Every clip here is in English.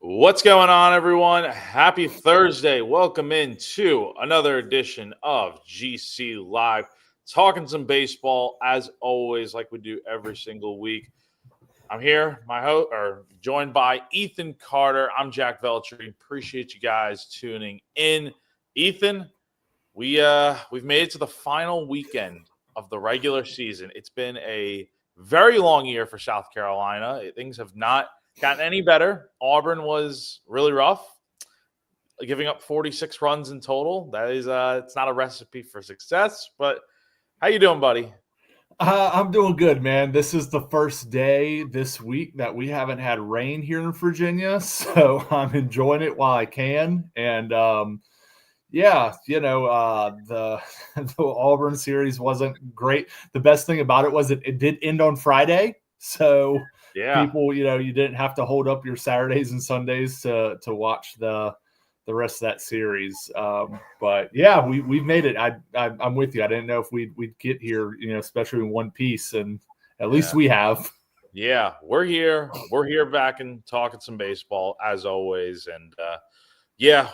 What's going on, everyone? Happy Thursday. Welcome into another edition of GC Live. Talking some baseball, as always, like we do every single week. I'm here, joined by Ethan Carter. I'm Jack Veltri. Appreciate you guys tuning in. Ethan, we've made it to the final weekend of the regular season. It's been a very long year for South Carolina. Things have not gotten any better. Auburn was really rough, giving up 46 runs in total. That is, it's not a recipe for success. But how you doing, buddy? I'm doing good, man. This is the first day this week that we haven't had rain here in Virginia, so I'm enjoying it while I can. And the the Auburn series wasn't great. The best thing about it was it did end on Friday, so people, you didn't have to hold up your Saturdays and Sundays to watch the rest of that series. But yeah, we've made it. I'm with you. I didn't know if we'd get here, especially in one piece, and at least we have. Yeah, we're here. We're here back and talking some baseball as always. And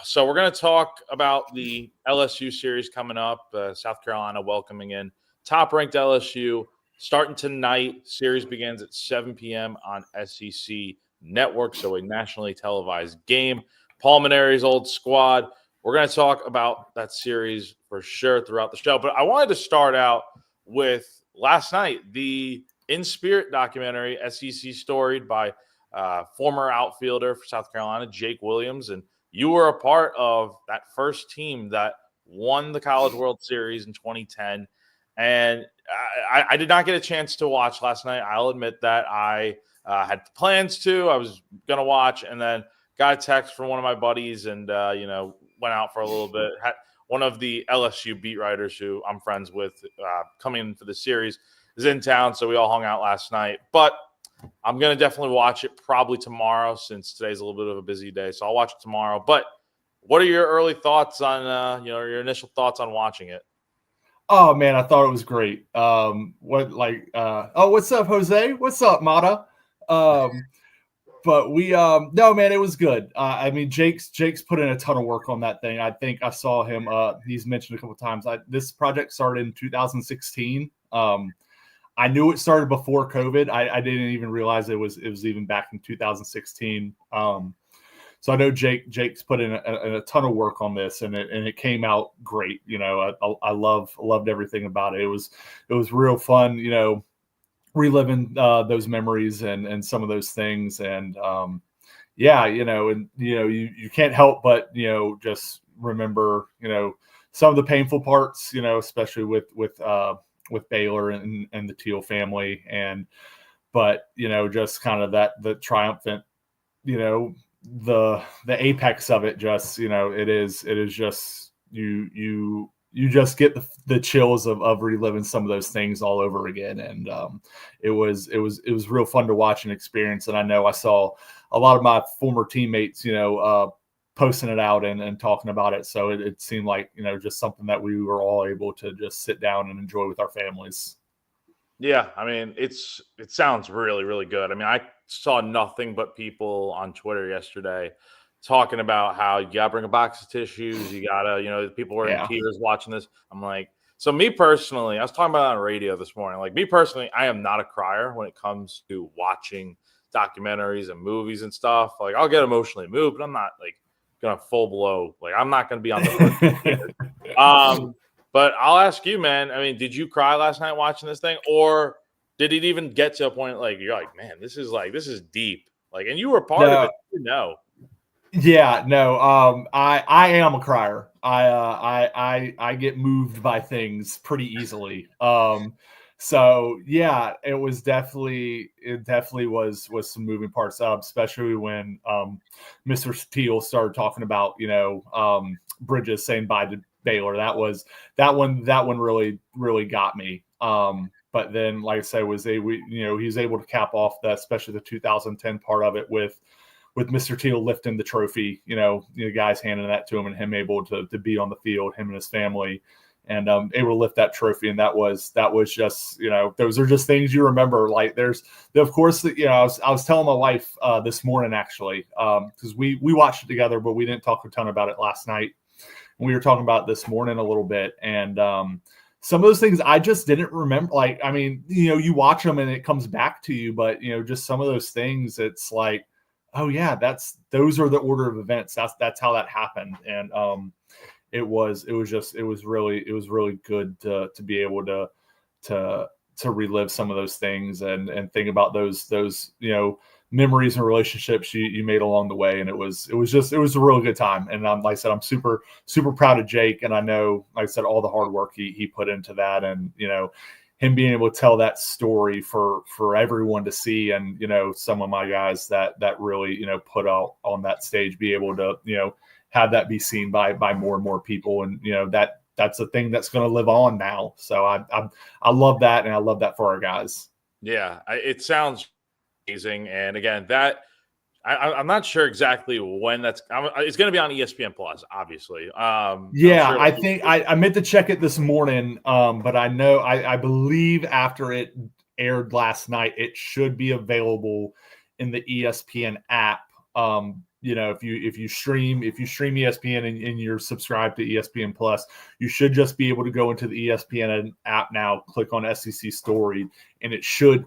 so we're going to talk about the LSU series coming up. South Carolina welcoming in top-ranked LSU. Starting tonight, series begins at 7 p.m. on SEC Network, so a nationally televised game. Paul Maneri's old squad. We're going to talk about that series for sure throughout the show. But I wanted to start out with last night, the In Spirit documentary, SEC storied by former outfielder for South Carolina, Jake Williams. And you were a part of that first team that won the College World Series in 2010. And I did not get a chance to watch last night. I'll admit that. I had plans to. I was going to watch, and then got a text from one of my buddies and, went out for a little bit. Had one of the LSU beat writers who I'm friends with coming in for the series is in town, so we all hung out last night. But I'm going to definitely watch it probably tomorrow since today's a little bit of a busy day, so I'll watch it tomorrow. But what are your early thoughts on, your initial thoughts on watching it? Oh, man, I thought it was great. What's up, Jose? What's up, Mata? But no, man, it was good. Jake's put in a ton of work on that thing. I think I saw him. He's mentioned a couple of times. This project started in 2016. I knew it started before COVID. I didn't even realize it was even back in 2016. So I know Jake's put in a ton of work on this, and it came out great. I loved everything about it. It was real fun. Reliving those memories and some of those things, and you can't help but just remember some of the painful parts, especially with Baylor and the Teal family, but just kind of the triumphant, the apex of it. Just it is just you just get the chills of reliving some of those things all over again. And it was real fun to watch and experience. And I know I saw a lot of my former teammates, posting it out and talking about it. So it seemed like, just something that we were all able to just sit down and enjoy with our families. Yeah, it sounds really, really good. I saw nothing but people on Twitter yesterday talking about how you gotta bring a box of tissues. You gotta, people were in tears watching this. I'm like, so me personally, I was talking about it on radio this morning. Like me personally, I am not a crier when it comes to watching documentaries and movies and stuff. Like I'll get emotionally moved, but I'm not like gonna full blow. Like I'm not gonna be on the But I'll ask you, man. Did you cry last night watching this thing, or did it even get to a point like you're like, man, this is deep. Like, and you were part of it, Yeah, no. I am a crier. I get moved by things pretty easily. So yeah, it definitely was some moving parts up, especially when Mr. Teal started talking about Bridges saying bye to Baylor. That one really got me. But then, like I said, he was able to cap off that, especially the 2010 part of it with Mr. Teal lifting the trophy, guys handing that to him and him able to be on the field, him and his family. and able to lift that trophy. And that was just, those are just things you remember. Like of course, I was telling my wife this morning actually, because we watched it together, but we didn't talk a ton about it last night. And we were talking about it this morning a little bit, and some of those things I just didn't remember. Like, I mean, you watch them and it comes back to you, but just some of those things, it's like, oh yeah, those are the order of events. That's how that happened. And it was really good to be able to relive some of those things and think about those memories and relationships you made along the way. And it was a really good time. And like I said, I'm super, super proud of Jake. And I know, like I said, all the hard work he put into that, and, him being able to tell that story for everyone to see. And, some of my guys that really, put out on that stage, be able to, have that be seen by more and more people. And, that's a thing that's going to live on now. So I love that. And I love that for our guys. Yeah, it sounds amazing. And again, that I'm not sure exactly when it's going to be on ESPN Plus, obviously. Yeah, I think I meant to check it this morning, but I believe after it aired last night, it should be available in the ESPN app. If you stream ESPN and you're subscribed to ESPN Plus, you should just be able to go into the ESPN app now, click on SEC Story, and it should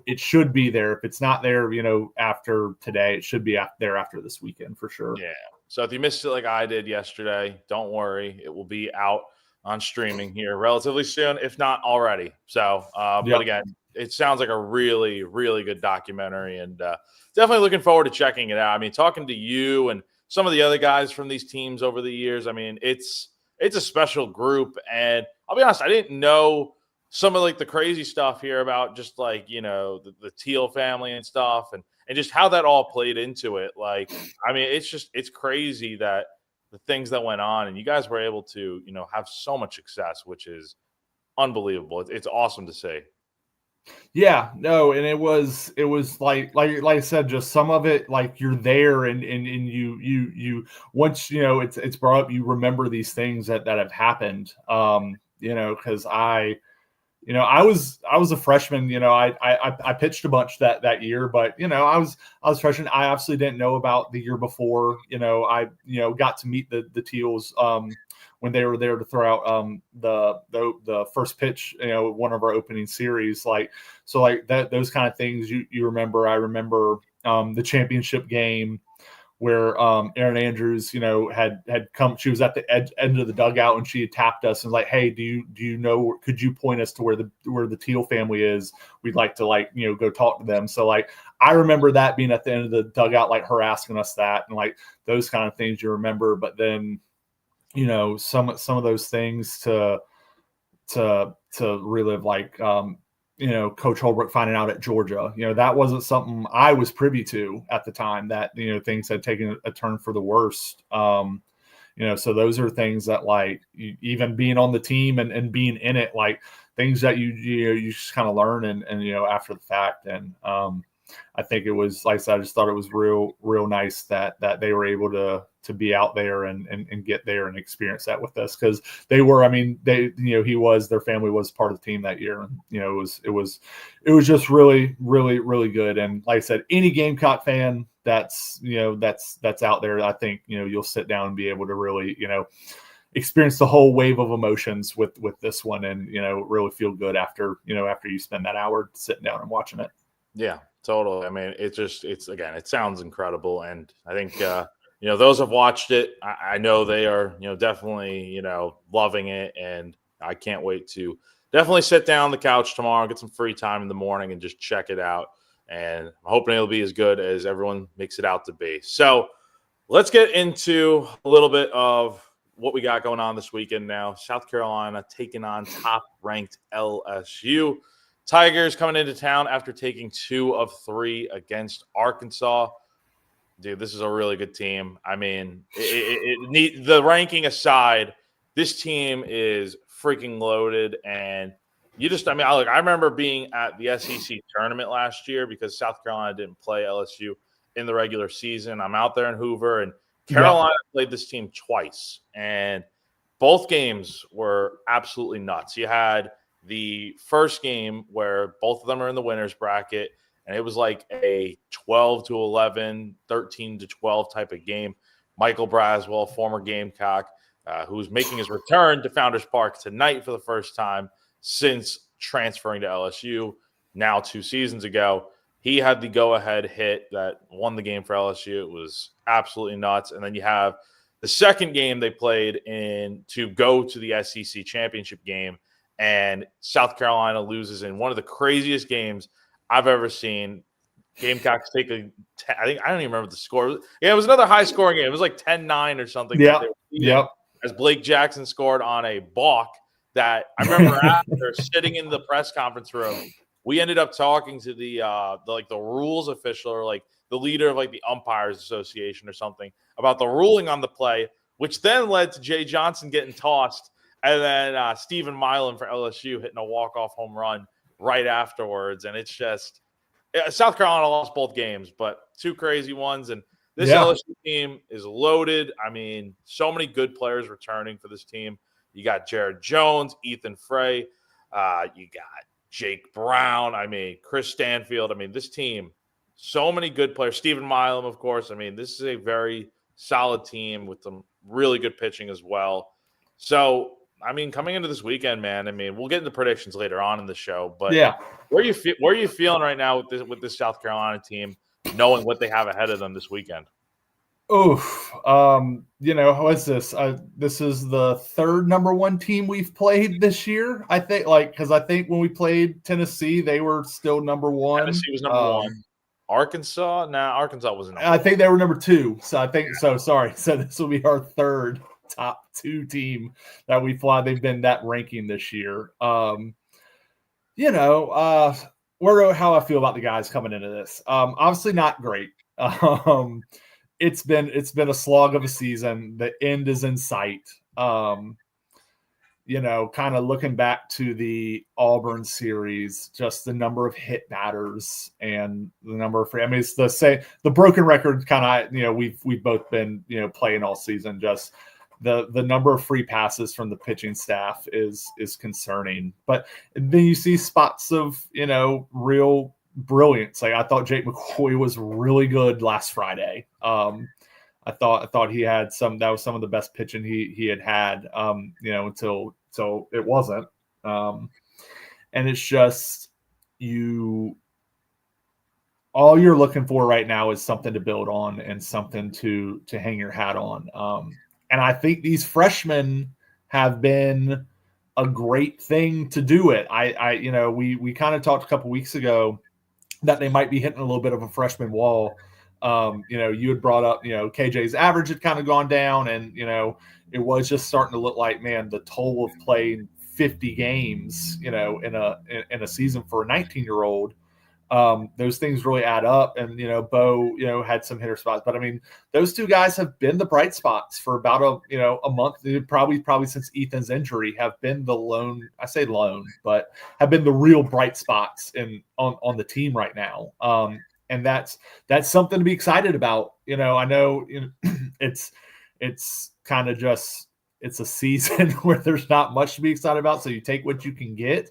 be there. If it's not there, after today, it should be there after this weekend for sure. Yeah. So if you missed it like I did yesterday, don't worry, it will be out on streaming here relatively soon, if not already. So, but again, it sounds like a really, really good documentary, and definitely looking forward to checking it out. I mean, talking to you and some of the other guys from these teams over the years, I mean, it's a special group. And I'll be honest, I didn't know some of like the crazy stuff here about just like, the Teal family and stuff, and just how that all played into it. Like, I mean, it's crazy that the things that went on, and you guys were able to, have so much success, which is unbelievable. It's awesome to see. Yeah, no, and it was like I said, just some of it, like you're there and you once it's brought up, you remember these things that have happened. Because I was a freshman. I pitched a bunch that year, but I was a freshman. I absolutely didn't know about the year before. I got to meet the Teals when they were there to throw out the first pitch, one of our opening series. Like that, those kind of things you remember. I remember the championship game where Erin Andrews, had come. She was at the end of the dugout, and she had tapped us and was like, "Hey, do you know? Could you point us to where the Teal family is? We'd like to go talk to them." So I remember that being at the end of the dugout, like her asking us that, and like those kind of things you remember. But then, some of those things to relive, like Coach Holbrook finding out at Georgia, that wasn't something I was privy to at the time, that, things had taken a turn for the worst. So those are things that, like, even being on the team and being in it, like things that you just kind of learn and after the fact. And I think it was, like I said, I just thought it was real nice that they were able to be out there and get there and experience that with us, because they were, I mean, their family was part of the team that year. And, it was just really, really, really good. And like I said, any Gamecock fan that's out there, I think, you'll sit down and be able to really, experience the whole wave of emotions with this one, and, really feel good after you spend that hour sitting down and watching it. Yeah, totally. I mean, again, it sounds incredible. And I think, those who have watched it, I know they are, definitely, loving it. And I can't wait to definitely sit down on the couch tomorrow, get some free time in the morning and just check it out. And I'm hoping it'll be as good as everyone makes it out to be. So let's get into a little bit of what we got going on this weekend now. South Carolina taking on top-ranked LSU. Tigers coming into town after taking 2 of 3 against Arkansas. Dude, this is a really good team. I mean, the ranking aside, this team is freaking loaded. And I remember being at the SEC tournament last year because South Carolina didn't play LSU in the regular season. I'm out there in Hoover, and Carolina played this team twice. And both games were absolutely nuts. You had the first game where both of them are in the winner's bracket, and it was like a 12-11, 13-12 type of game. Michael Braswell, former Gamecock, who's making his return to Founders Park tonight for the first time since transferring to LSU now 2 seasons ago. He had the go-ahead hit that won the game for LSU. It was absolutely nuts. And then you have the second game they played in to go to the SEC championship game, and South Carolina loses in one of the craziest games I've ever seen. Gamecocks take I don't even remember the score. Yeah, it was another high-scoring game. It was like 10-9 or something. Yep. As Blake Jackson scored on a balk that I remember after sitting in the press conference room, we ended up talking to the rules official, or like the leader of like the umpires association or something, about the ruling on the play, which then led to Jay Johnson getting tossed, and then Stephen Milam for LSU hitting a walk-off home run right afterwards. And it's just South Carolina lost both games, but 2 crazy ones. And this LSU team is loaded. I mean, so many good players returning for this team. You got Jared Jones, Ethan Frey, you got Jake Brown, I mean, Chris Stanfield. I mean, this team, so many good players. Stephen Milam, of course. I mean, this is a very solid team with some really good pitching as well. So, I mean, coming into this weekend, man, I mean, we'll get into predictions later on in the show. But where are you feeling right now with this South Carolina team, knowing what they have ahead of them this weekend? Oof. What's this? This is the 3rd number 1 team we've played this year. I think, because I think when we played Tennessee, they were still number 1. Tennessee was number 1. Arkansas? Arkansas wasn't. I think they were number 2. So I think so. Sorry. So this will be our 3rd top 2 team that we fly. They've been that ranking this year. How I feel about the guys coming into this. Obviously not great. It's been a slog of a season. The end is in sight. Kind of looking back to the Auburn series, just the number of hit batters and the number of free. I mean, it's the broken record kind of. We've both been playing all season. Just the number of free passes from the pitching staff is concerning. But then you see spots of real brilliance. Like I thought Jake McCoy was really good last Friday. I thought he had that was some of the best pitching he had until it wasn't. And it's just all you're looking for right now is something to build on and something to hang your hat on. And I think these freshmen have been a great thing to do it. We kind of talked a couple weeks ago that they might be hitting a little bit of a freshman wall. You had brought up, KJ's average had kind of gone down, and, it was just starting to look like, man, the toll of playing 50 games, in a season for a 19-year-old, those things really add up. And, Bo, had some hitter spots, but I mean, those 2 guys have been the bright spots for about a month, probably since Ethan's injury, have been the lone, I say lone, but have been the real bright spots on the team right now. And that's something to be excited about. I know it's kind of just, it's a season where there's not much to be excited about. So you take what you can get.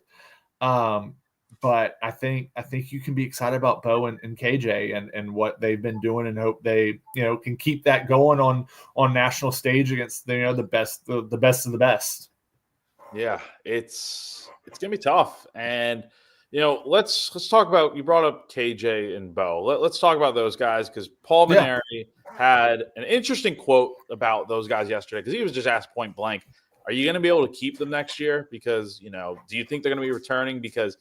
But I think you can be excited about Bo and KJ and what they've been doing, and hope they, can keep that going on national stage against the best of the best. Yeah, it's gonna be tough. And let's talk about, you brought up KJ and Bo. Let's talk about those guys, because Paul Maneri had an interesting quote about those guys yesterday, because he was just asked point blank, are you going to be able to keep them next year? Because, do you think they're going to be returning? Because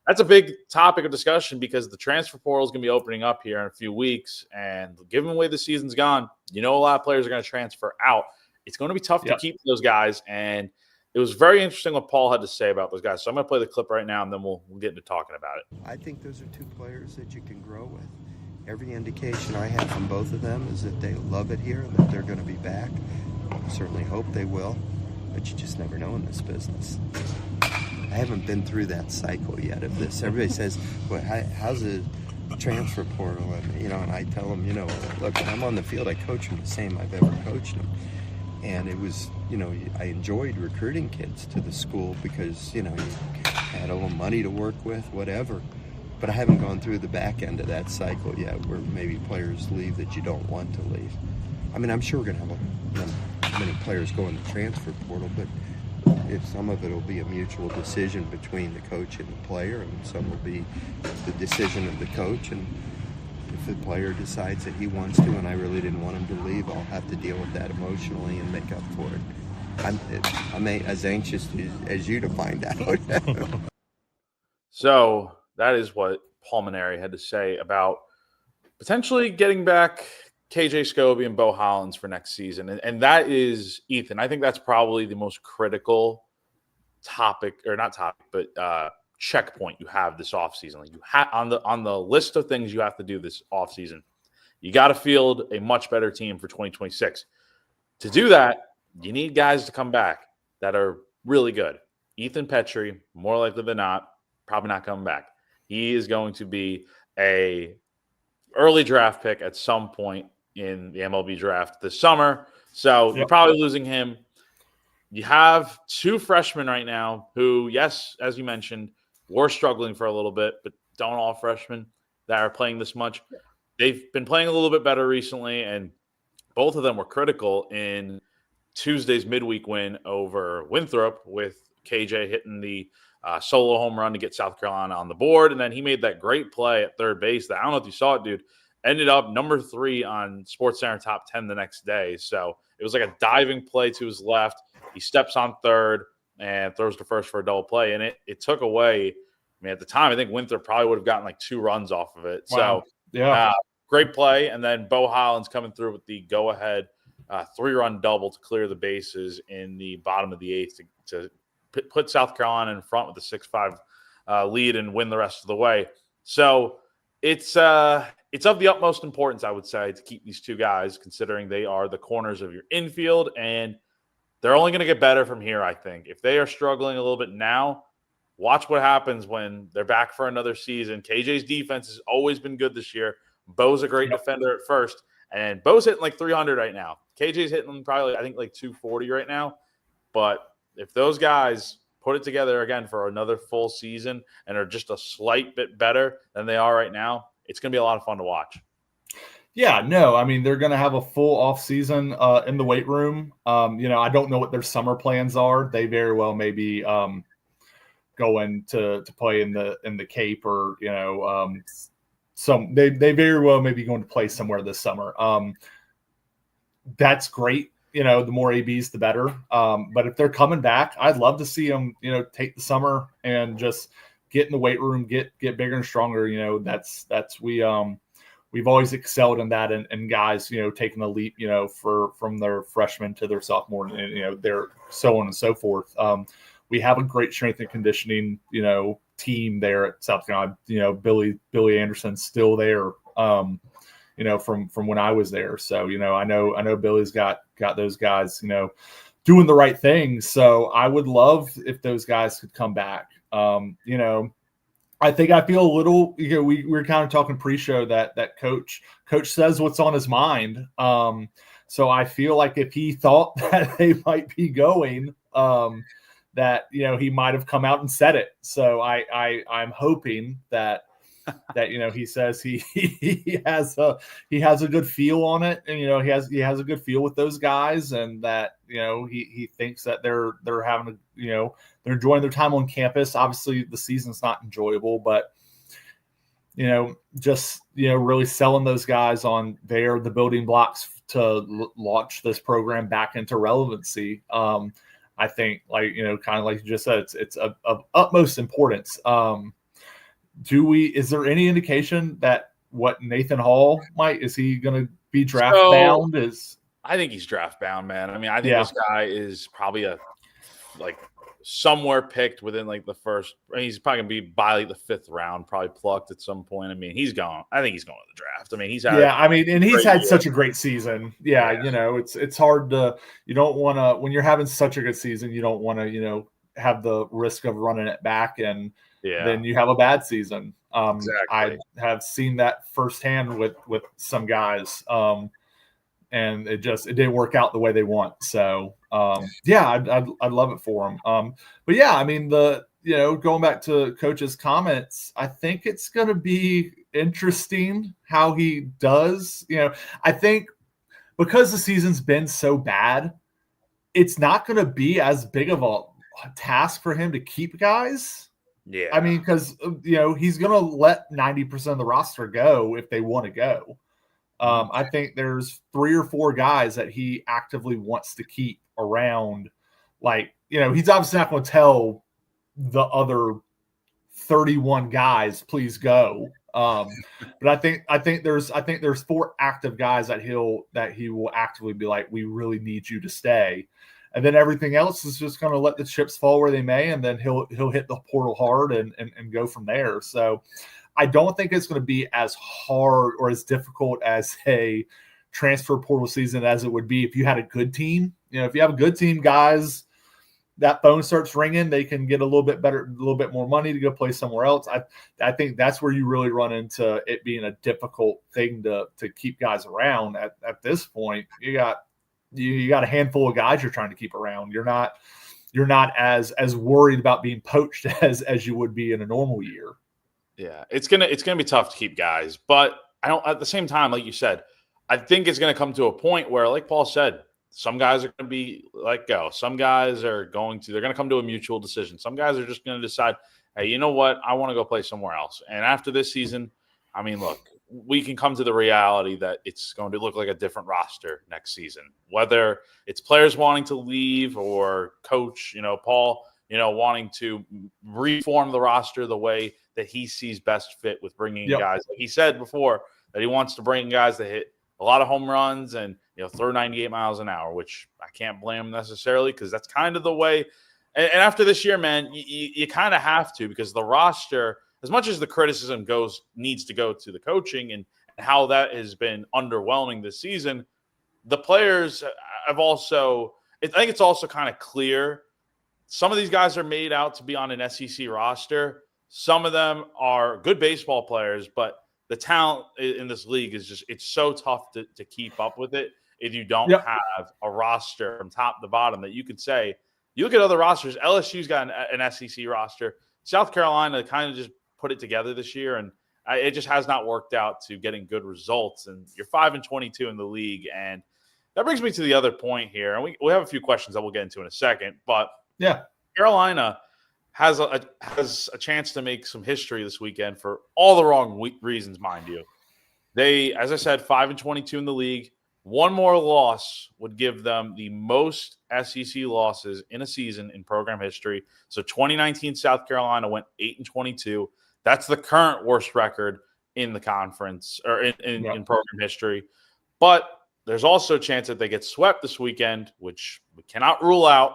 that's a big topic of discussion, because the transfer portal is going to be opening up here in a few weeks. And given the way the season's gone, a lot of players are going to transfer out. It's going to be tough to keep those guys. And it was very interesting what Paul had to say about those guys. So I'm going to play the clip right now, and then we'll get into talking about it. I think those are 2 players that you can grow with. Every indication I have from both of them is that they love it here and that they're going to be back. I certainly hope they will, but you just never know in this business. I haven't been through that cycle yet of this. Everybody says, well, how's the transfer portal? And, and I tell them, look, when I'm on the field, I coach them the same I've ever coached them. And it was, I enjoyed recruiting kids to the school because, you had a little money to work with, whatever. But I haven't gone through the back end of that cycle yet where maybe players leave that you don't want to leave. I mean, I'm sure we're going to have many players go in the transfer portal, but if some of it will be a mutual decision between the coach and the player, and some will be the decision of the coach. And if the player decides that he wants to, and I really didn't want him to leave, I'll have to deal with that emotionally and make up for it. I'm as anxious as you to find out. So that is what Paul Maneri had to say about potentially getting back KJ Scobie and Bo Hollins for next season. And that is, Ethan, I think that's probably the most critical topic, or not topic, but checkpoint you have this offseason. Like, you have on the list of things you have to do this offseason, you got to field a much better team for 2026. To do that, you need guys to come back that are really good. Ethan Petrie, more likely than not, probably not coming back. He is going to be a early draft pick at some point in the MLB draft this summer. So You're probably losing him. You have two freshmen right now who, yes, as you mentioned, were struggling for a little bit, but don't all freshmen that are playing this much. They've been playing a little bit better recently, and both of them were critical in Tuesday's midweek win over Winthrop, with KJ hitting the solo home run to get South Carolina on the board. And then he made that great play at third base that, I don't know if you saw it, dude, ended up number 3 on SportsCenter Top 10 the next day. So it was like a diving play to his left. He steps on third and throws to first for a double play. And it took away, I mean, at the time, I think Winthrop probably would have gotten like 2 runs off of it. Wow. So great play. And then Bo Hollins coming through with the go-ahead 3-run double to clear the bases in the bottom of the 8th to put South Carolina in front with a 6-5 lead and win the rest of the way. So it's of the utmost importance, I would say, to keep these two guys, considering they are the corners of your infield, and they're only going to get better from here, I think. If they are struggling a little bit now, watch what happens when they're back for another season. KJ's defense has always been good this year. Bo's a great defender at first, and Bo's hitting like 300 right now. KJ's hitting probably, I think, like 240 right now. But if those guys put it together again for another full season and are just a slight bit better than they are right now, it's going to be a lot of fun to watch. Yeah, no, I mean, they're going to have a full off season in the weight room. I don't know what their summer plans are. They very well may be going to play in the Cape, or they very well may be going to play somewhere this summer. That's great. The more ABs, the better. But if they're coming back, I'd love to see them, take the summer and just get in the weight room, get bigger and stronger. We've always excelled in that, and guys, taking a leap, from their freshman to their sophomore, and their so on and so forth. We have a great strength and conditioning, team there at South Carolina. Billy Anderson's still there. From when I was there. So, I know Billy's got those guys, doing the right things. So I would love if those guys could come back. I think I feel a little, we were kind of talking pre-show that coach says what's on his mind. So I feel like if he thought that they might be going, that, he might have come out and said it. So I'm hoping that he says he has a good feel on it, and he has a good feel with those guys, and that he thinks that they're having they're enjoying their time on campus. Obviously the season's not enjoyable, but just really selling those guys on they're the building blocks to launch this program back into relevancy. I think, kind of like you just said, it's of utmost importance. Is there any indication that what Nathan Hall is he going to be draft bound? I think he's draft bound, man. I mean, I think this guy is probably somewhere picked within the first. He's probably going to be by the 5th round, probably plucked at some point. I mean, he's gone. I think he's going to the draft. I mean, he's had he's had such a great season. Yeah, it's hard to, you don't want to, when you're having such a good season, you don't want to have the risk of running it back and then you have a bad season. Exactly. I have seen that firsthand with some guys. and it didn't work out the way they want. So yeah, I'd love it for them. But yeah, I mean, going back to Coach's comments, I think it's going to be interesting how he does. I think because the season's been so bad, it's not going to be as big of a task for him to keep guys. Yeah. I mean, because he's going to let 90% of the roster go if they want to go. I think there's 3 or 4 guys that he actively wants to keep around. Like, he's obviously not going to tell the other 31 guys, please go. But I think there's 4 active guys that he will actively be like, we really need you to stay. And then everything else is just going to let the chips fall where they may, and then he'll hit the portal hard and go from there. So I don't think it's going to be as hard or as difficult as a transfer portal season as it would be if you had a good team. If you have a good team, guys, that phone starts ringing, they can get a little bit better, a little bit more money to go play somewhere else. I think that's where you really run into it being a difficult thing to keep guys around. At this point, you got a handful of guys you're trying to keep around. You're not as worried about being poached as you would be in a normal year. Yeah, it's gonna be tough to keep guys, but I don't. At the same time, like you said, I think it's gonna come to a point where, like Paul said, some guys are gonna be let go. Some guys they're gonna come to a mutual decision. Some guys are just gonna decide, hey, you know what, I want to go play somewhere else. And after this season, I mean, look, we can come to the reality that it's going to look like a different roster next season. Whether it's players wanting to leave or coach, Paul, wanting to reform the roster the way that he sees best fit with bringing guys. Like he said before that he wants to bring guys that hit a lot of home runs and throw 98 miles an hour, which I can't blame him necessarily because that's kind of the way. And after this year, man, you kind of have to, because the roster, as much as the criticism needs to go to the coaching and how that has been underwhelming this season, the players have also – I think it's also kind of clear some of these guys are made out to be on an SEC roster. Some of them are good baseball players, but the talent in this league is just – it's so tough to keep up with it if you don't have a roster from top to bottom that you could say – you look at other rosters, LSU's got an SEC roster. South Carolina kind of just put it together this year, and it just has not worked out to getting good results. And you're 5-22 in the league, and that brings me to the other point here. And we have a few questions that we'll get into in a second, but yeah, Carolina has a chance to make some history this weekend for all the wrong reasons, mind you. They, as I said, 5-22 in the league. One more loss would give them the most SEC losses in a season in program history. So 2019 South Carolina went 8-22. That's the current worst record in the conference or in program history. But there's also a chance that they get swept this weekend, which we cannot rule out.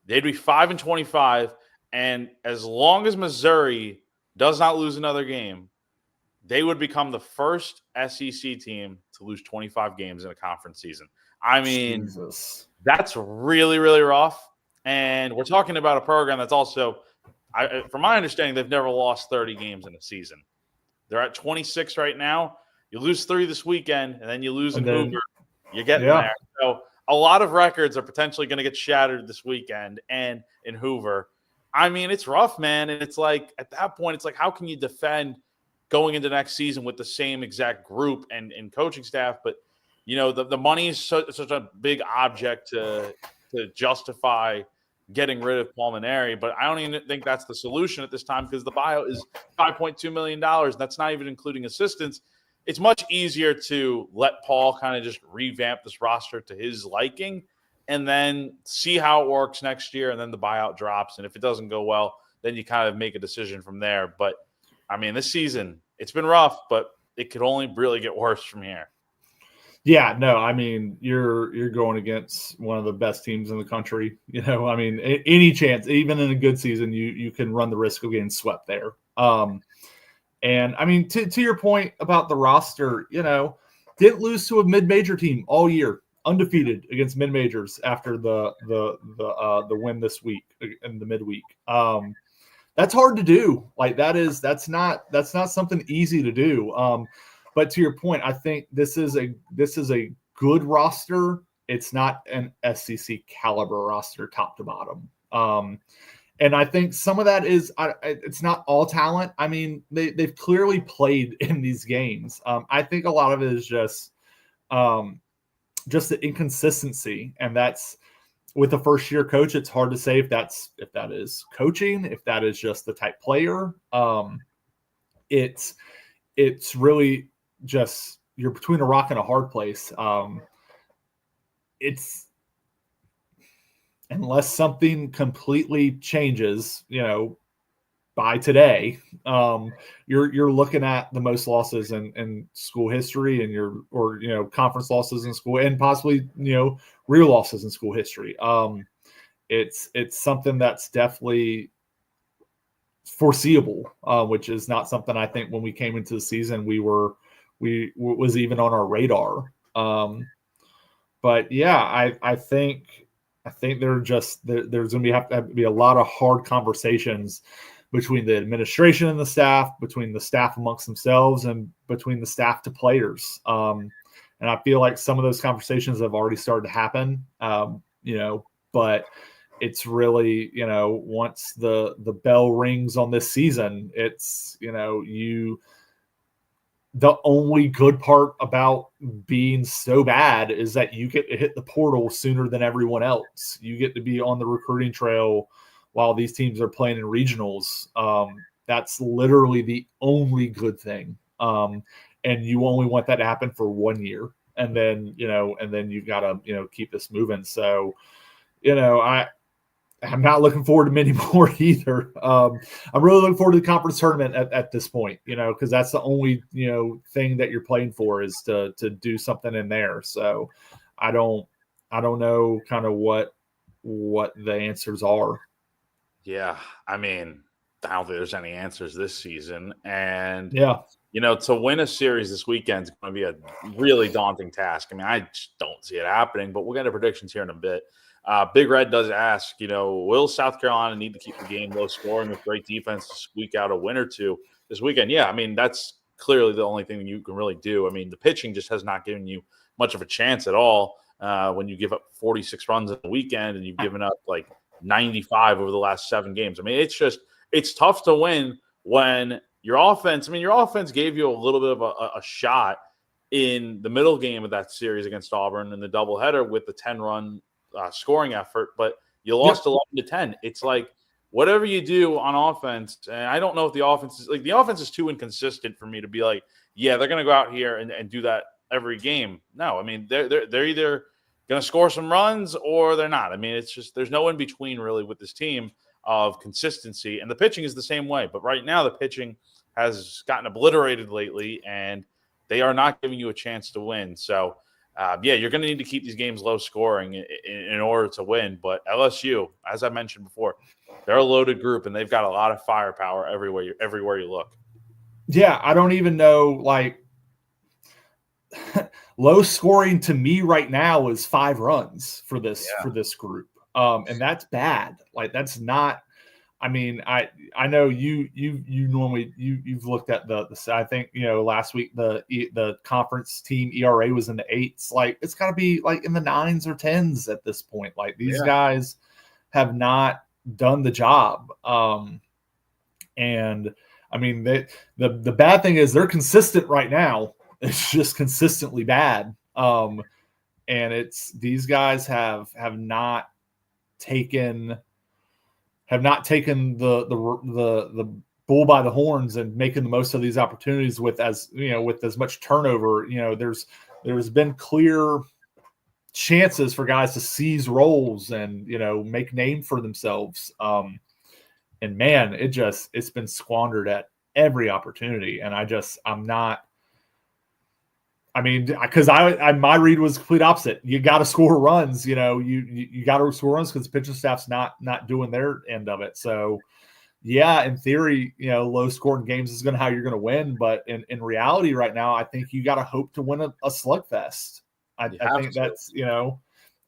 They'd be 5-25. And as long as Missouri does not lose another game, they would become the first SEC team to lose 25 games in a conference season. I mean, Jesus. That's really, really rough. And we're talking about a program that's also, from my understanding, they've never lost 30 games in a season. They're at 26 right now. You lose 3 this weekend, and then you lose in Hoover. You're getting there. So a lot of records are potentially going to get shattered this weekend and in Hoover. I mean, it's rough, man. And it's like, at that point, it's like, how can you defend going into next season with the same exact group and coaching staff? But, the money is such a big object to justify getting rid of Pulmonary. But I don't even think that's the solution at this time, because the buyout is $5.2 million. That's not even including assistants. It's much easier to let Paul kind of just revamp this roster to his liking and then see how it works next year. And then the buyout drops. And if it doesn't go well, then you kind of make a decision from there. But I mean, this season, it's been rough, but it could only really get worse from here. Yeah, no, I mean, you're going against one of the best teams in the country. I mean, any chance, even in a good season, you can run the risk of getting swept there. And I mean, to your point about the roster, didn't lose to a mid-major team all year, undefeated against mid-majors after the win this week in the midweek. That's hard to do. Like that's not something easy to do. But to your point, I think this is a good roster. It's not an SEC caliber roster top to bottom. And I think some of that is it's not all talent. I mean, they've clearly played in these games. I think a lot of it is just the inconsistency, and that's with a first-year coach. It's hard to say if that is coaching, if that is just the type player. It's really just you're between a rock and a hard place. It's unless something completely changes, by today, you're looking at the most losses in school history, and conference losses in school, and possibly real losses in school history. It's something that's definitely foreseeable, which is not something I think when we came into the season was even on our radar. But yeah, I think there's going to have to be a lot of hard conversations between the administration and the staff, between the staff amongst themselves, and between the staff to players. And I feel like some of those conversations have already started to happen, but it's really, once the bell rings on this season, it's, the only good part about being so bad is that you get to hit the portal sooner than everyone else. You get to be on the recruiting trail while these teams are playing in regionals. That's literally the only good thing. And you only want that to happen for 1 year. And then, you've got to, keep this moving. So, I'm not looking forward to many more either. I'm really looking forward to the conference tournament at this point, because that's the only, thing that you're playing for is to do something in there. So I don't know kind of what the answers are. Yeah. I mean, I don't think there's any answers this season. And, yeah, to win a series this weekend is going to be a really daunting task. I mean, I just don't see it happening, but we'll get to predictions here in a bit. Big Red does ask, will South Carolina need to keep the game low scoring with great defense to squeak out a win or two this weekend? Yeah, I mean, that's clearly the only thing you can really do. I mean, the pitching just has not given you much of a chance at all when you give up 46 runs in the weekend and you've given up like 95 over the last 7 games. I mean, it's tough to win when your offense gave you a little bit of a shot in the middle game of that series against Auburn in the doubleheader with the 10-run scoring effort, but you lost 11-10. It's like whatever you do on offense, and I don't know if the offense is too inconsistent for me to be like, yeah, they're going to go out here and do that every game. No, I mean they're either going to score some runs or they're not. I mean, it's just there's no in between really with this team of consistency, and the pitching is the same way. But right now, the pitching has gotten obliterated lately, and they are not giving you a chance to win. So, you're going to need to keep these games low scoring in order to win. But LSU, as I mentioned before, they're a loaded group, and they've got a lot of firepower everywhere you look. Yeah, I don't even know, low scoring to me right now is 5 runs for this group. And that's bad. That's not, I mean, I know you normally you've looked at the I think, last week the conference team ERA was in the 8s. It's got to be in the 9s or 10s at this point. These guys have not done the job. And I mean, the bad thing is they're consistent right now. It's just consistently bad. And these guys have not taken the bull by the horns and making the most of these opportunities with as much turnover. There's been clear chances for guys to seize roles and make name for themselves. And man, it's been squandered at every opportunity. And I'm not. I mean, because my read was complete opposite. You got to score runs. You got to score runs because the pitching staff's not doing their end of it. So, yeah, in theory, low scoring games is how you're going to win. But in reality, right now, I think you got to hope to win a slugfest. I think that's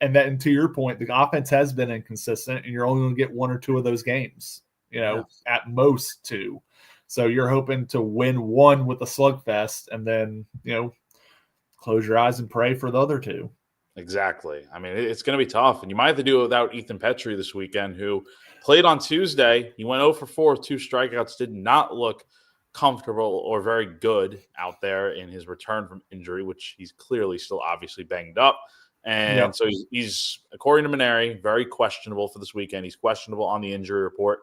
and then to your point, the offense has been inconsistent, and you're only going to get 1 or 2 of those games. At most 2. So you're hoping to win 1 with a slugfest, and then close your eyes and pray for the other two. Exactly. I mean, it's going to be tough, and you might have to do it without Ethan Petrie this weekend, who played on Tuesday. He went 0 for 4 with 2 strikeouts, did not look comfortable or very good out there in his return from injury, which he's clearly still obviously banged up. And so he's, according to Maneri, very questionable for this weekend. He's questionable on the injury report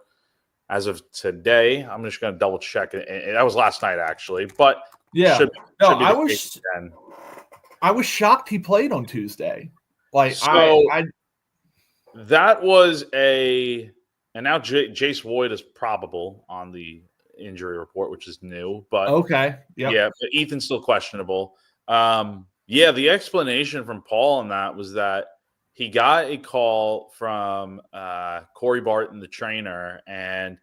as of today. I'm just going to double check it. That was last night, actually, but I was shocked he played on Tuesday. Like, so that was and now Jace Woyd is probable on the injury report, which is new, but okay. Yeah, but Ethan's still questionable. The explanation from Paul on that was that he got a call from Corey Barton, the trainer, and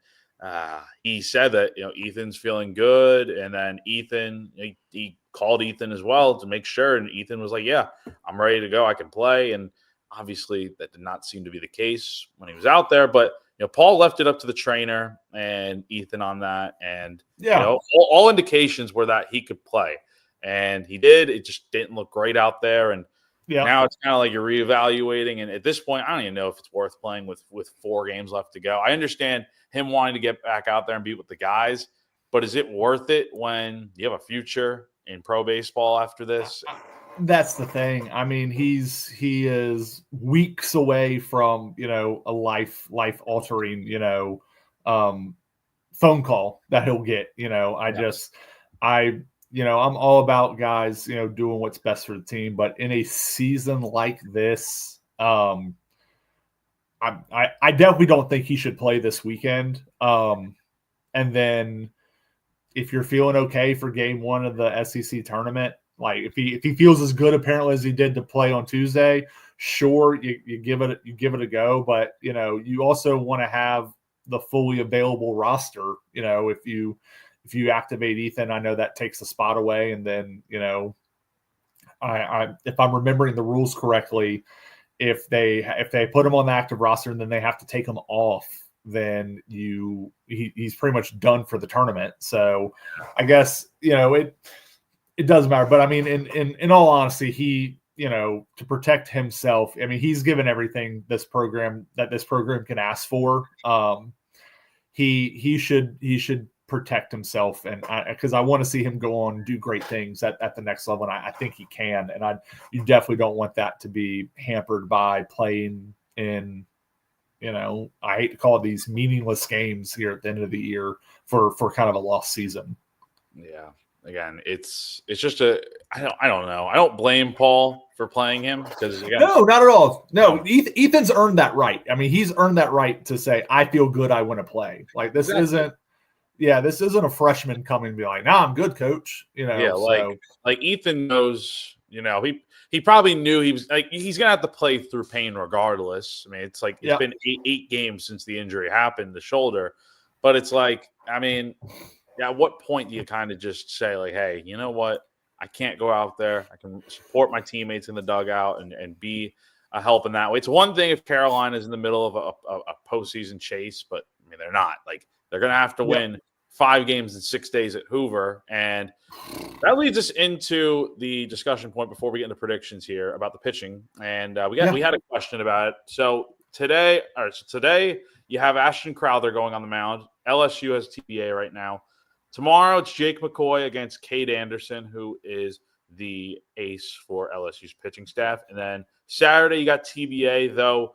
he said that, Ethan's feeling good, and then Ethan, he called Ethan as well to make sure, and Ethan was like, yeah, I'm ready to go, I can play. And obviously that did not seem to be the case when he was out there, but Paul left it up to the trainer and Ethan on that, and all indications were that he could play, and he did. It just didn't look great out there, and now it's kind of like you're reevaluating, and at this point I don't even know if it's worth playing with 4 games left to go. I understand him wanting to get back out there and be with the guys, but is it worth it when you have a future in pro baseball after this? That's the thing. I mean, he is weeks away from, a life altering, phone call that he'll get. I'm all about guys, doing what's best for the team, but in a season like this, I definitely don't think he should play this weekend. And then if you're feeling okay for game 1 of the SEC tournament, like if he feels as good apparently as he did to play on Tuesday, sure, you give it a go. But you also want to have the fully available roster. If you activate Ethan, I know that takes the spot away, and then if I'm remembering the rules correctly, if they put him on the active roster and then they have to take him off, then he's pretty much done for the tournament. So I guess it doesn't matter. But I mean, in all honesty, he, to protect himself, I mean, he's given everything this program can ask for. He should protect himself, and because I want to see him go on and do great things at the next level, and I think he can. And you definitely don't want that to be hampered by playing in, I hate to call it these meaningless games here at the end of the year for kind of a lost season. Yeah. Again, it's just I don't know. I don't blame Paul for playing him because no, not at all. No, Ethan's earned that right. I mean, he's earned that right to say, I feel good, I want to play. Like this isn't a freshman coming and be like, nah, I'm good, coach. Like Ethan knows, he probably knew he was like, he's gonna have to play through pain regardless. I mean, it's like it's been eight games since the injury happened, the shoulder. But it's like, I mean, at what point do you kind of just say, like, hey, you know what? I can't go out there. I can support my teammates in the dugout and be a help in that way. It's one thing if Carolina's in the middle of a postseason chase, but I mean, they're not. Like, they're going to have to win 5 games in 6 days at Hoover. And that leads us into the discussion point before we get into predictions here about the pitching. And we had a question about it. So today you have Ashton Crowther going on the mound. LSU has TBA right now. Tomorrow, it's Jake McCoy against Cade Anderson, who is the ace for LSU's pitching staff. And then Saturday, you got TBA, though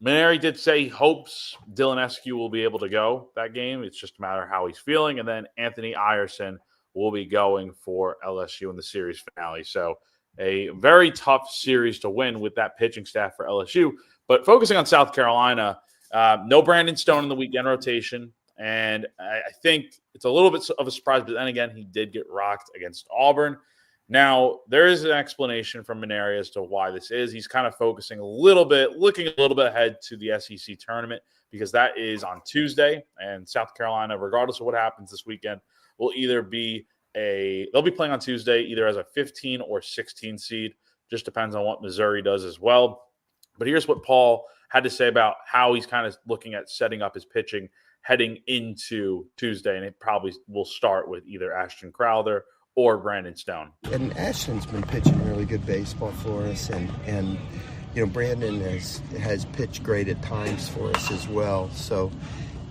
Maneri did say he hopes Dylan Eskew will be able to go that game. It's just a matter of how he's feeling. And then Anthony Ierson will be going for LSU in the series finale. So a very tough series to win with that pitching staff for LSU. But focusing on South Carolina, no Brandon Stone in the weekend rotation. And I think it's a little bit of a surprise, but then again, he did get rocked against Auburn. Now, there is an explanation from Maneri as to why this is. He's kind of looking a little bit ahead to the SEC tournament because that is on Tuesday. And South Carolina, regardless of what happens this weekend, will either they'll be playing on Tuesday either as a 15 or 16 seed. Just depends on what Missouri does as well. But here's what Paul had to say about how he's kind of looking at setting up his pitching heading into Tuesday, and it probably will start with either Ashton Crowther or Brandon Stone. And Ashton's been pitching really good baseball for us, and Brandon has pitched great at times for us as well. So,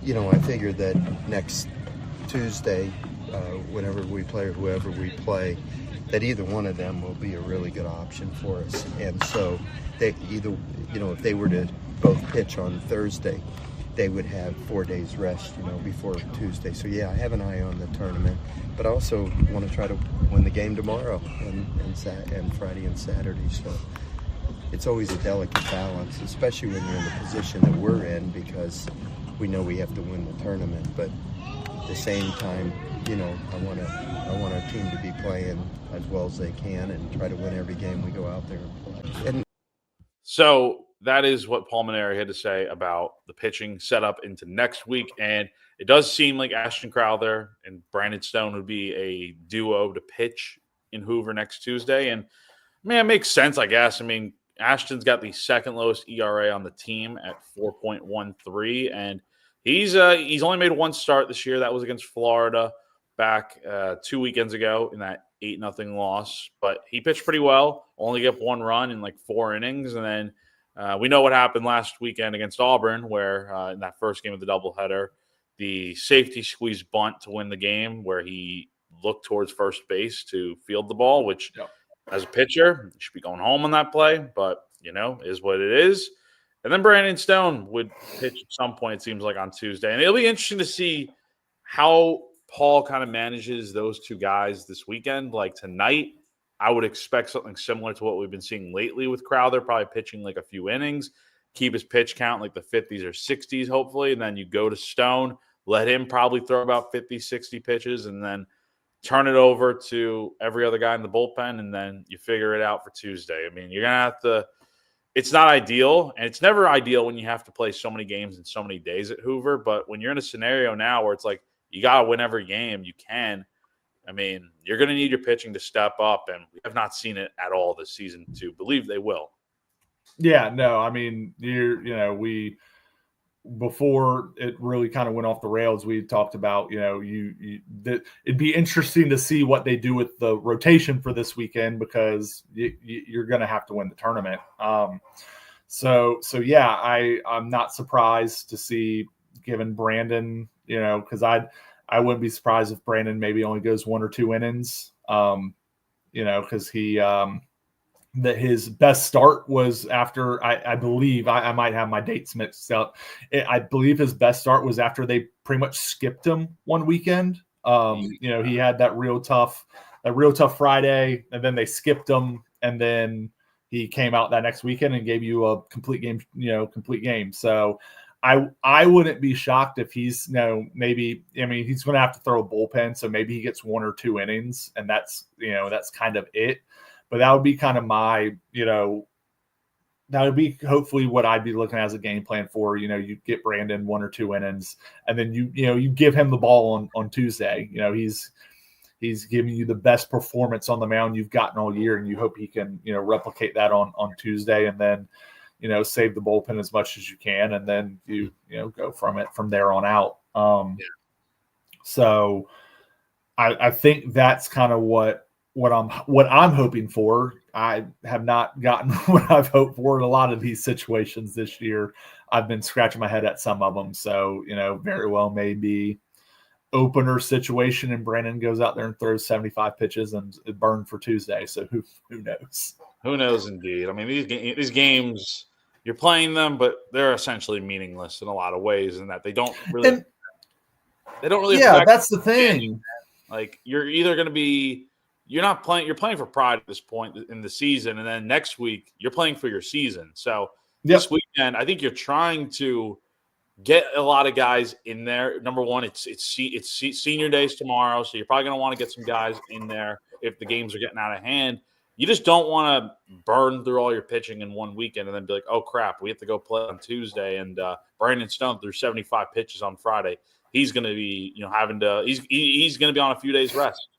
I figured that next Tuesday, whenever we play or whoever we play, that either one of them will be a really good option for us. And so they either, if they were to both pitch on Thursday, they would have 4 days rest, before Tuesday. So yeah, I have an eye on the tournament, but I also want to try to win the game tomorrow and Friday and Saturday. So it's always a delicate balance, especially when you're in the position that we're in, because we know we have to win the tournament. But at the same time, I want our team to be playing as well as they can and try to win every game we go out there and play. So that is what Paul Mainieri had to say about the pitching setup into next week. And it does seem like Ashton Crowther and Brandon Stone would be a duo to pitch in Hoover next Tuesday. And, it makes sense, I guess. Ashton's got the second lowest ERA on the team at 4.13, and he's only made one start this year. That was against Florida back 2 weekends ago in that 8-0 loss. But he pitched pretty well, only gave up one run in like 4 innings. And then we know what happened last weekend against Auburn, where in that first game of the doubleheader, the safety squeeze bunt to win the game, where he looked towards first base to field the ball, which as a pitcher, you should be going home on that play, but, is what it is. And then Brandon Stone would pitch at some point, it seems like, on Tuesday. And it'll be interesting to see how Paul kind of manages those two guys this weekend. Like tonight, I would expect something similar to what we've been seeing lately with Crowther, probably pitching like a few innings, keep his pitch count like the 50s or 60s, hopefully. And then you go to Stone, let him probably throw about 50, 60 pitches, and then turn it over to every other guy in the bullpen, and then you figure it out for Tuesday. You're going to have to – it's not ideal, and it's never ideal when you have to play so many games in so many days at Hoover. But when you're in a scenario now where it's like you got to win every game you can, you're going to need your pitching to step up, and we have not seen it at all this season to believe they will. Yeah, no, before it really kind of went off the rails, we talked about, it'd be interesting to see what they do with the rotation for this weekend, because you're going to have to win the tournament. So yeah, I'm not surprised to see, given Brandon, because I wouldn't be surprised if Brandon maybe only goes 1 or 2 innings, because he, that his best start was after, I believe, I might have my dates mixed up. I believe his best start was after they pretty much skipped him one weekend. He had that real tough Friday, and then they skipped him, and then he came out that next weekend and gave you a complete game. So I wouldn't be shocked if he's, maybe, he's going to have to throw a bullpen, so maybe he gets 1 or 2 innings, and that's kind of it. But that would be kind of my, that would be hopefully what I'd be looking at as a game plan for. You get Brandon 1 or 2 innings, and then you give him the ball on Tuesday. He's giving you the best performance on the mound you've gotten all year, and you hope he can replicate that on Tuesday, and then save the bullpen as much as you can, and then you go from there on out. So I think that's kind of what I'm hoping for. I have not gotten what I've hoped for in a lot of these situations this year. I've been scratching my head at some of them. So, very well may be opener situation, and Brandon goes out there and throws 75 pitches and it burned for Tuesday. So who knows? Who knows indeed. These games, you're playing them, but they're essentially meaningless in a lot of ways, in that they don't really Yeah, that's the thing. Like, you're either going to be you're playing for pride at this point in the season, and then next week you're playing for your season. So this weekend, I think you're trying to get a lot of guys in there. Number one, it's senior days tomorrow, so you're probably going to want to get some guys in there if the games are getting out of hand. You just don't want to burn through all your pitching in one weekend and then be like, oh crap, we have to go play on Tuesday. And Brandon Stone threw 75 pitches on Friday. He's going to be, he's going to be on a few days rest.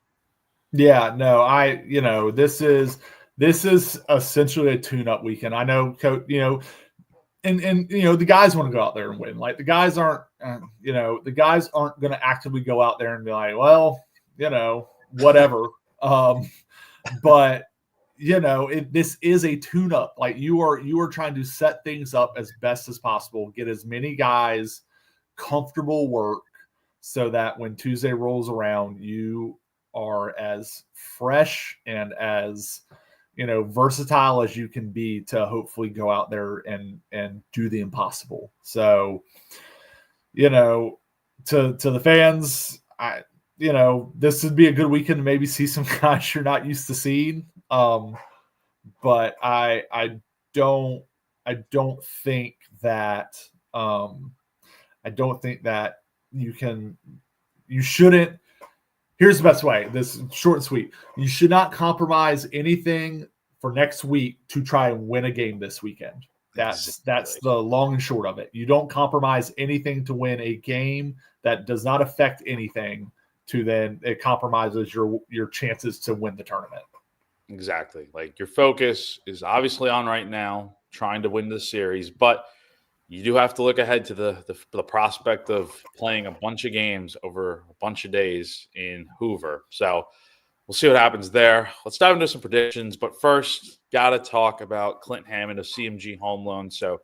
Yeah, no, this is essentially a tune-up weekend. I know, and the guys want to go out there and win. Like, the guys aren't going to actively go out there and be like, well, whatever. But this is a tune-up. Like you are trying to set things up as best as possible, get as many guys comfortable work so that when Tuesday rolls around, you are as fresh and as versatile as you can be to hopefully go out there and do the impossible. So, to the fans, this would be a good weekend to maybe see some guys you're not used to seeing. But I don't think that you shouldn't. Here's the best way. This is short and sweet. You should not compromise anything for next week to try and win a game this weekend. That's the long and short of it. You don't compromise anything to win a game that does not affect anything to then it compromises your chances to win the tournament. Exactly. Like your focus is obviously on right now, trying to win the series, but you do have to look ahead to the prospect of playing a bunch of games over a bunch of days in Hoover. So we'll see what happens there. Let's dive into some predictions, but first, got to talk about Clint Hammond of CMG Home Loan. So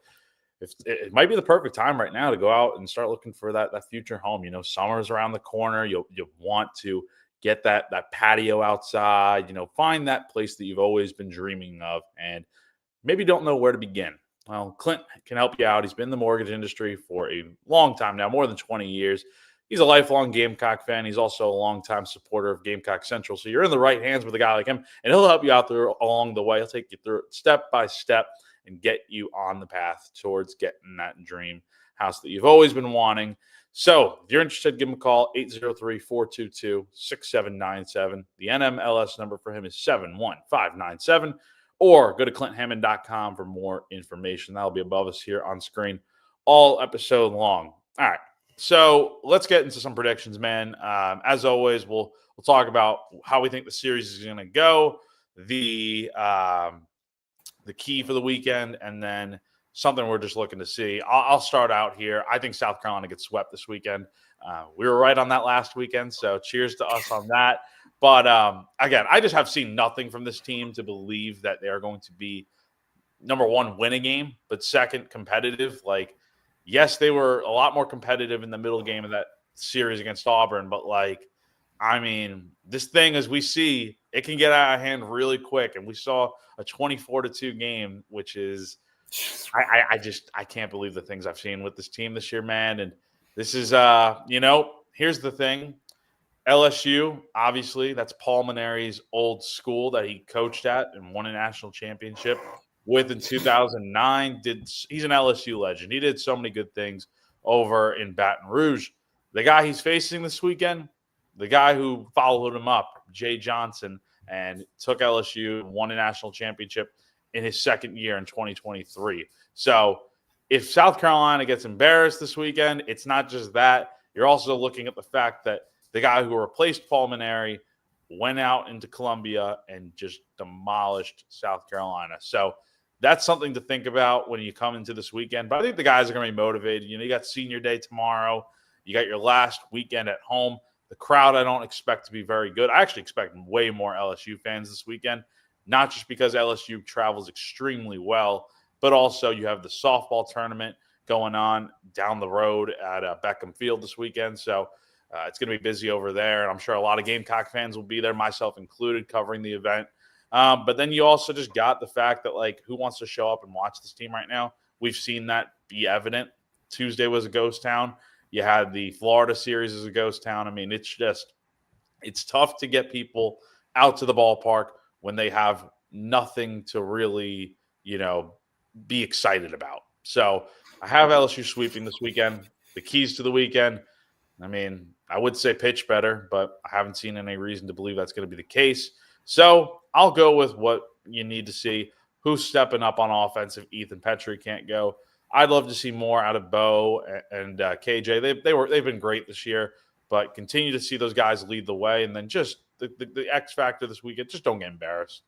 it might be the perfect time right now to go out and start looking for that future home. Summer's around the corner. You want to get that patio outside. Find that place that you've always been dreaming of, and maybe don't know where to begin. Well, Clint can help you out. He's been in the mortgage industry for a long time now, more than 20 years. He's a lifelong Gamecock fan. He's also a longtime supporter of Gamecock Central. So you're in the right hands with a guy like him, and he'll help you out there along the way. He'll take you through it step by step and get you on the path towards getting that dream house that you've always been wanting. So if you're interested, give him a call, 803-422-6797. The NMLS number for him is 71597. Or go to ClintHammond.com for more information. That'll be above us here on screen all episode long. All right. So let's get into some predictions, man. As always, we'll talk about how we think the series is going to go, the key for the weekend, and then something we're just looking to see. I'll start out here. I think South Carolina gets swept this weekend. We were right on that last weekend, so cheers to us on that. But again, I just have seen nothing from this team to believe that they are going to be, number one, win a game, but second, competitive. Like, yes, they were a lot more competitive in the middle game of that series against Auburn, but this thing, as we see, it can get out of hand really quick. And we saw a 24-2 game, which is, I can't believe the things I've seen with this team this year, man. And this is, here's the thing. LSU, obviously, that's Paul Maneri's old school that he coached at and won a national championship with in 2009. He's an LSU legend. He did so many good things over in Baton Rouge. The guy he's facing this weekend, the guy who followed him up, Jay Johnson, and took LSU and won a national championship in his second year in 2023. So if South Carolina gets embarrassed this weekend, it's not just that. You're also looking at the fact that the guy who replaced Paul Maneri went out into Columbia and just demolished South Carolina. So that's something to think about when you come into this weekend. But I think the guys are going to be motivated. You got senior day tomorrow. You got your last weekend at home. The crowd I don't expect to be very good. I actually expect way more LSU fans this weekend, not just because LSU travels extremely well, but also you have the softball tournament going on down the road at Beckham Field this weekend. So it's going to be busy over there, and I'm sure a lot of Gamecock fans will be there, myself included, covering the event. But then you also just got the fact that, who wants to show up and watch this team right now? We've seen that be evident. Tuesday was a ghost town. You had the Florida series as a ghost town. It's tough to get people out to the ballpark when they have nothing to really, be excited about. So I have LSU sweeping this weekend. The keys to the weekend, I would say pitch better, but I haven't seen any reason to believe that's going to be the case. So I'll go with what you need to see. Who's stepping up on offense if Ethan Petrie can't go? I'd love to see more out of Bo and KJ. They've been great this year, but continue to see those guys lead the way. And then just the X factor this weekend, just don't get embarrassed.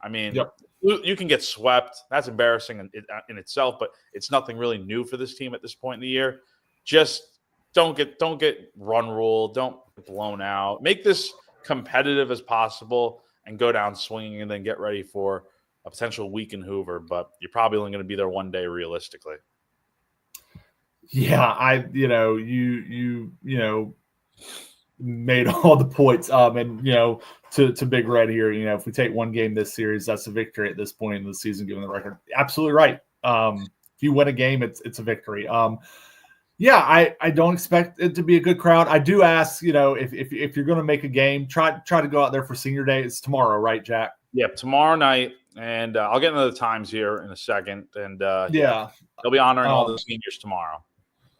Yep. You can get swept. That's embarrassing in itself, but it's nothing really new for this team at this point in the year. Just don't get run ruled. Don't get blown out. Make this competitive as possible and go down swinging and then get ready for a potential week in Hoover. But you're probably only going to be there one day realistically. Yeah, you made all the points. And to Big Red here, if we take one game this series, that's a victory at this point in the season, given the record. Absolutely right. If you win a game, it's a victory. Yeah, I don't expect it to be a good crowd. I do ask, if you're going to make a game, try to go out there for Senior Day. It's tomorrow, right, Jack? Yeah, tomorrow night, and I'll get into the times here in a second. And yeah, they'll be honoring all the seniors tomorrow.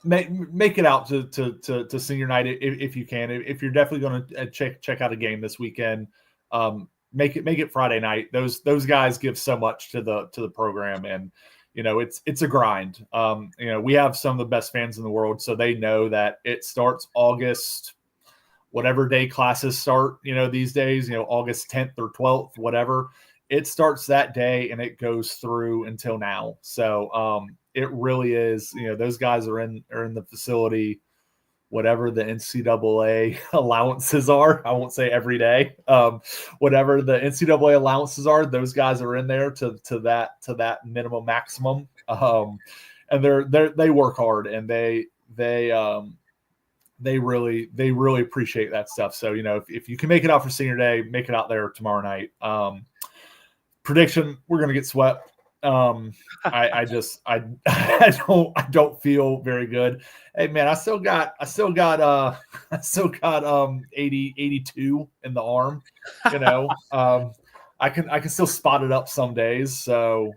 Make it out to Senior Night if you can. If you're definitely going to check out a game this weekend, make it Friday night. Those guys give so much to the program, and it's a grind. We have some of the best fans in the world, so they know that it starts August, whatever day classes start. These days, August 10th or 12th, whatever. It starts that day and it goes through until now. So it really is. Those guys are in the facility, whatever the NCAA allowances are. I won't say every day. Whatever the NCAA allowances are, those guys are in there to that minimum maximum. And they work hard, and they really appreciate that stuff. So if you can make it out for Senior Day, make it out there tomorrow night. Prediction: we're gonna get swept. I don't feel very good. Hey man, I still got 82 in the arm. I can still spot it up some days. So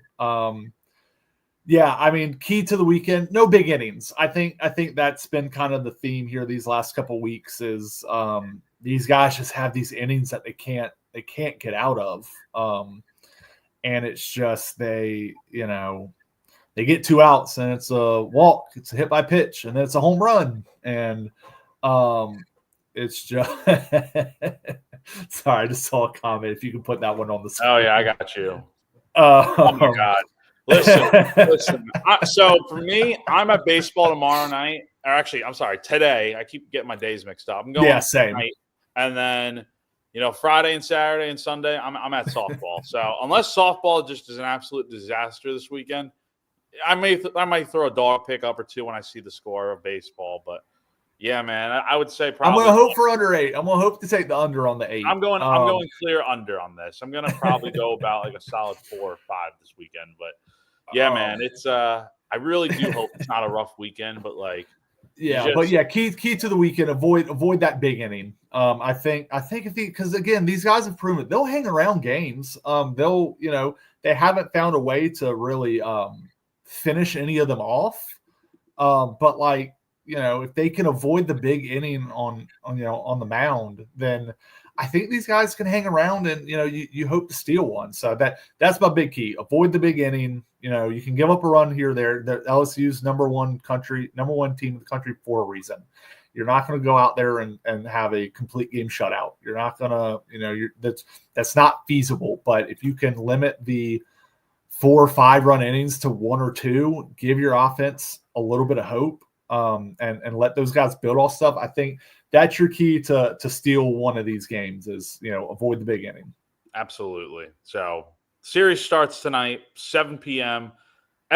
yeah, I mean, key to the weekend, no big innings. I think that's been kind of the theme here these last couple of weeks is these guys just have these innings that they can't get out of. And it's just they get 2 outs and it's a walk, it's a hit by pitch, and then it's a home run. And it's just sorry, I just saw a comment. If you can put that one on the screen. Oh yeah, I got you. Oh my God. Listen. So for me, I'm at baseball tomorrow night. Or actually, I'm sorry, today. I keep getting my days mixed up. I'm going same. Tonight, and then Friday and Saturday and Sunday, I'm at softball. So unless softball just is an absolute disaster this weekend, I might throw a dog pickup or two when I see the score of baseball. But yeah, man, I would say probably. I'm gonna hope for under 8. I'm gonna hope to take the under on the 8. I'm going clear under on this. I'm gonna probably go about like a solid 4 or 5 this weekend. But yeah, man, it's I really do hope it's not a rough weekend, but like. Yeah, but yeah, key to the weekend, avoid that big inning. I think because again, these guys have proven it. They'll hang around games. They'll they haven't found a way to really finish any of them off. But like if they can avoid the big inning on the mound, then I think these guys can hang around and you hope to steal one. So that's my big key. Avoid the big inning. You can give up a run here or there. The LSU's number one team in the country for a reason. You're not going to go out there and have a complete game shutout. You're not going to, that's not feasible. But if you can limit the 4 or 5 run innings to 1 or 2, give your offense a little bit of hope, and let those guys build all stuff. I think that's your key to steal one of these games is, avoid the big inning. Absolutely. So series starts tonight, 7 p.m.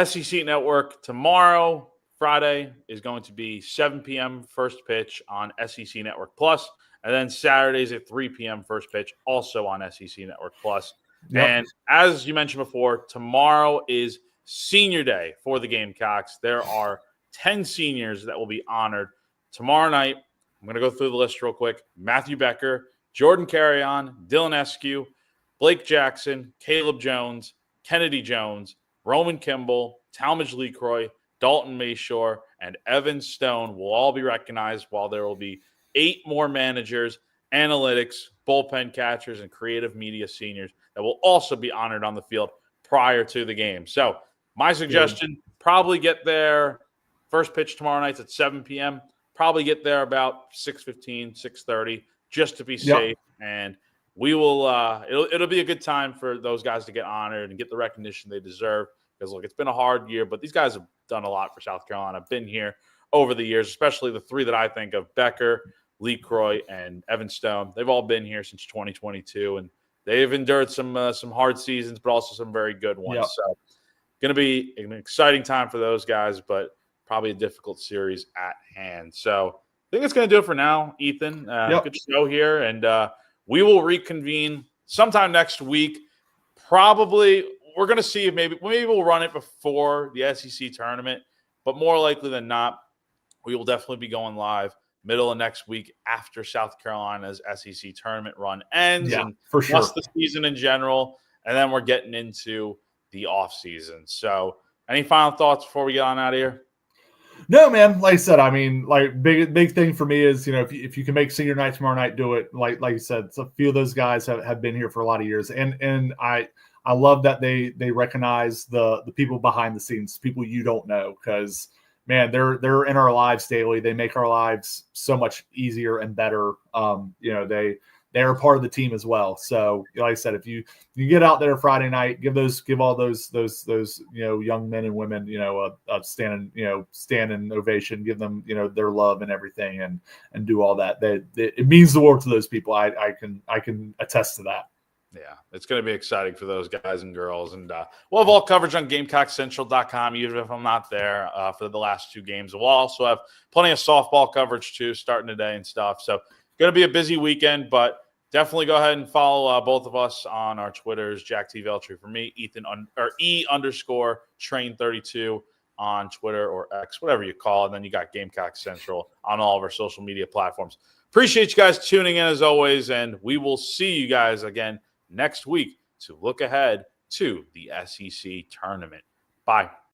SEC Network tomorrow, Friday, is going to be 7 p.m. first pitch on SEC Network Plus, and then Saturdays at 3 p.m. first pitch, also on SEC Network Plus. Yep. And as you mentioned before, tomorrow is Senior Day for the Gamecocks. There are 10 seniors that will be honored tomorrow night. I'm going to go through the list real quick. Matthew Becker, Jordan Carrion, Dylan Eskew, Blake Jackson, Caleb Jones, Kennedy Jones, Roman Kimball, Talmadge Lecroy, Dalton Mayshore, and Evan Stone will all be recognized, while there will be 8 more managers, analytics, bullpen catchers, and creative media seniors that will also be honored on the field prior to the game. So my suggestion, probably get there. First pitch tomorrow night's at 7 p.m. Probably get there about 6:15, 6:30, just to be safe. And we will it'll be a good time for those guys to get honored and get the recognition they deserve. Because, look, it's been a hard year, but these guys have done a lot for South Carolina. Been here over the years, especially the 3 that I think of: Becker, Lee Croy, and Evan Stone. They've all been here since 2022, and they've endured some hard seasons, but also some very good ones. Yep. So going to be an exciting time for those guys, but probably a difficult series at hand. So I think it's going to do it for now, Ethan. Good show here, and we will reconvene sometime next week. Probably we're going to see if maybe we'll run it before the SEC tournament, but more likely than not, we will definitely be going live middle of next week after South Carolina's SEC tournament run ends, and for sure. plus the season in general, and then we're getting into the off season. So, any final thoughts before we get on out of here? No, man. Like I said, I mean, like big thing for me is, if you can make senior night tomorrow night, do it. Like you said, so a few of those guys have been here for a lot of years, and I love that they recognize the people behind the scenes, people you don't know, because man, they're in our lives daily. They make our lives so much easier and better. They are part of the team as well. So, like I said, if you get out there Friday night, give all those young men and women a standing ovation, give them their love and everything, and do all that. It means the world to those people. I can attest to that. Yeah, it's going to be exciting for those guys and girls. And we'll have all coverage on GamecockCentral.com, even if I'm not there for the last two games. We'll also have plenty of softball coverage, too, starting today and stuff. So, going to be a busy weekend, but definitely go ahead and follow both of us on our Twitters, Jack T. Veltri for me, E_Train32 on Twitter or X, whatever you call it. And then you got Gamecock Central on all of our social media platforms. Appreciate you guys tuning in as always, and we will see you guys again next week to look ahead to the SEC tournament. Bye.